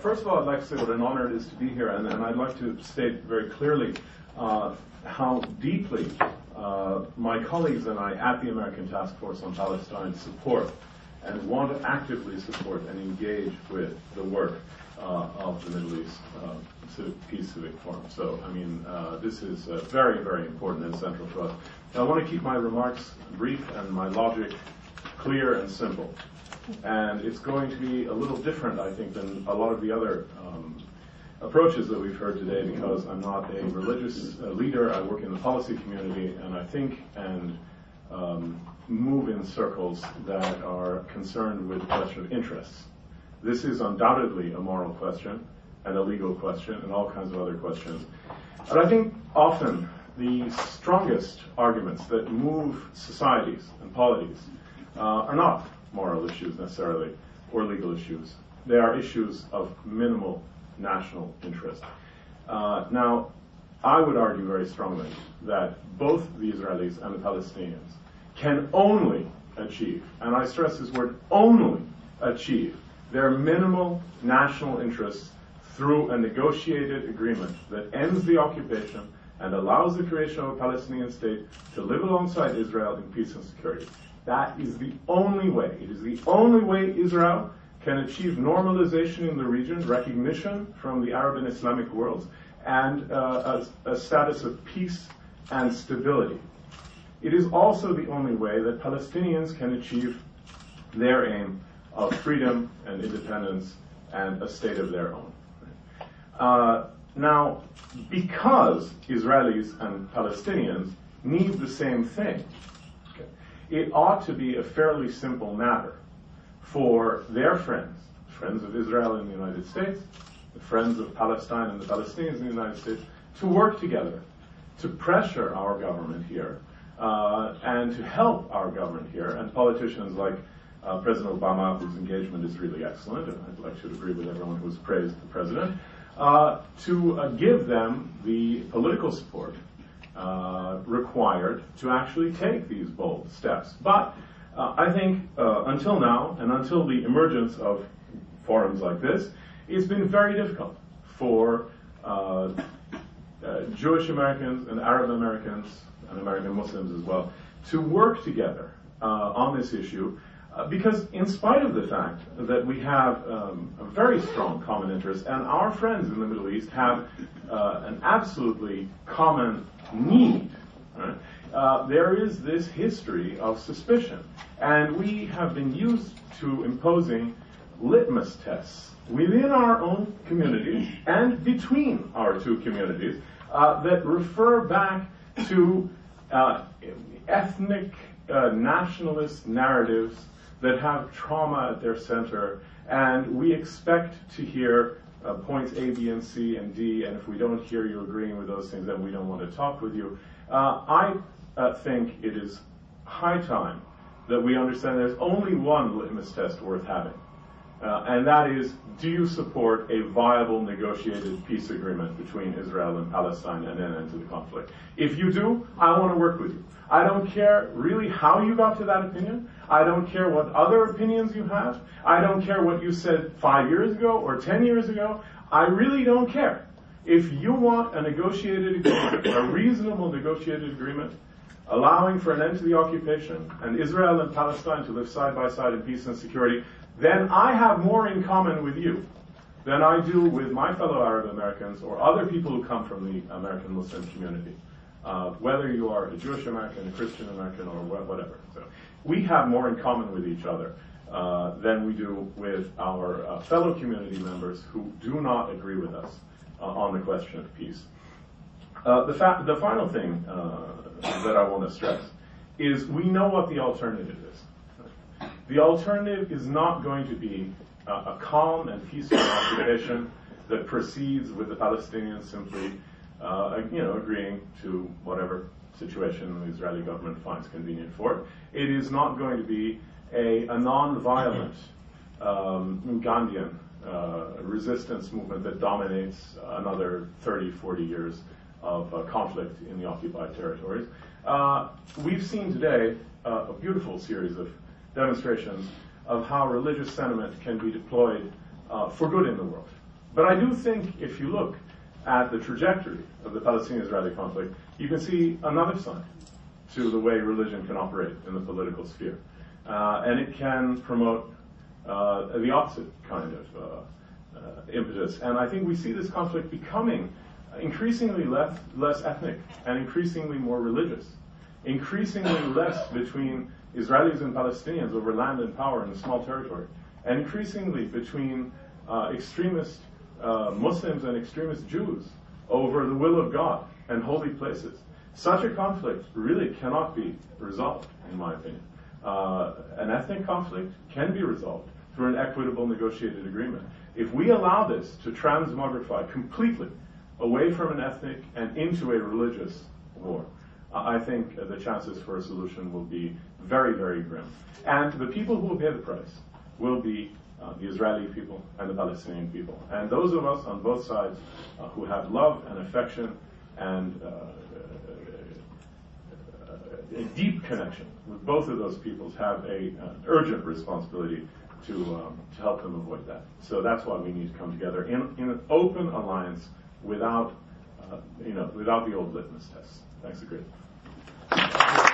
First of all, I'd like to say what an honor it is to be here, and I'd like to state very clearly how deeply my colleagues and I at the American Task Force on Palestine support and want to actively support and engage with the work of the Middle East Peace Civic Forum. So, I mean, this is very, very important and central to us. Now, I want to keep my remarks brief and my logic clear and simple. And it's going to be a little different, I think, than a lot of the other approaches that we've heard today, because I'm not a religious leader. I work in the policy community, and I think and move in circles that are concerned with the question of interests. This is undoubtedly a moral question and a legal question and all kinds of other questions. But I think often the strongest arguments that move societies and polities are not moral issues necessarily or legal issues. They are issues of minimal national interest. Now, I would argue very strongly that both the Israelis and the Palestinians can only achieve, and I stress this word, only achieve, their minimal national interests through a negotiated agreement that ends the occupation and allows the creation of a Palestinian state to live alongside Israel in peace and security. That is the only way. It is the only way Israel can achieve normalization in the region, recognition from the Arab and Islamic worlds, and a status of peace and stability. It is also the only way that Palestinians can achieve their aim of freedom and independence and a state of their own. Now, because Israelis and Palestinians need the same thing, it ought to be a fairly simple matter for their friends of Israel in the United States, the friends of Palestine and the Palestinians in the United States, to work together, to pressure our government here, and to help our government here, and politicians like President Obama, whose engagement is really excellent, and I'd like to agree with everyone who's praised the president, to give them the political support required to actually take these bold steps. But I think until now, and until the emergence of forums like this, it's been very difficult for Jewish Americans and Arab Americans and American Muslims as well to work together on this issue, because in spite of the fact that we have a very strong common interest, and our friends in the Middle East have an absolutely common need, right? There is this history of suspicion, and we have been used to imposing litmus tests within our own communities and between our two communities that refer back to ethnic nationalist narratives that have trauma at their center, and we expect to hear points A, B, and C, and D, and if we don't hear you agreeing with those things, then we don't want to talk with you. I think it is high time that we understand there's only one litmus test worth having, and that is, do you support a viable negotiated peace agreement between Israel and Palestine and an end to the conflict? If you do, I want to work with you. I don't care really how you got to that opinion. I don't care what other opinions you have. I don't care what you said 5 years ago or 10 years ago. I really don't care. If you want a negotiated agreement, a reasonable negotiated agreement, allowing for an end to the occupation and Israel and Palestine to live side by side in peace and security, then I have more in common with you than I do with my fellow Arab Americans or other people who come from the American Muslim community. Whether you are a Jewish American, a Christian American, or whatever. So we have more in common with each other than we do with our fellow community members who do not agree with us on the question of peace. The final thing that I want to stress is we know what the alternative is. The alternative is not going to be a calm and peaceful occupation that proceeds with the Palestinians simply agreeing to whatever situation the Israeli government finds convenient for it. It is not going to be a non-violent Gandhian resistance movement that dominates another 30, 40 years of conflict in the occupied territories. We've seen today a beautiful series of demonstrations of how religious sentiment can be deployed for good in the world. But I do think if you look at the trajectory of the Palestinian-Israeli conflict, you can see another side to the way religion can operate in the political sphere. And it can promote the opposite kind of impetus. And I think we see this conflict becoming increasingly less ethnic and increasingly more religious, increasingly less between Israelis and Palestinians over land and power in a small territory, and increasingly between extremist Muslims and extremist Jews over the will of God and holy places. Such a conflict really cannot be resolved, in my opinion. An ethnic conflict can be resolved through an equitable negotiated agreement. If we allow this to transmogrify completely away from an ethnic and into a religious war, I think the chances for a solution will be very, very grim. And the people who will pay the price will be the Israeli people and the Palestinian people. And those of us on both sides who have love and affection and a deep connection with both of those peoples have an urgent responsibility to help them avoid that. So that's why we need to come together in an open alliance without the old litmus tests. Thanks a great deal.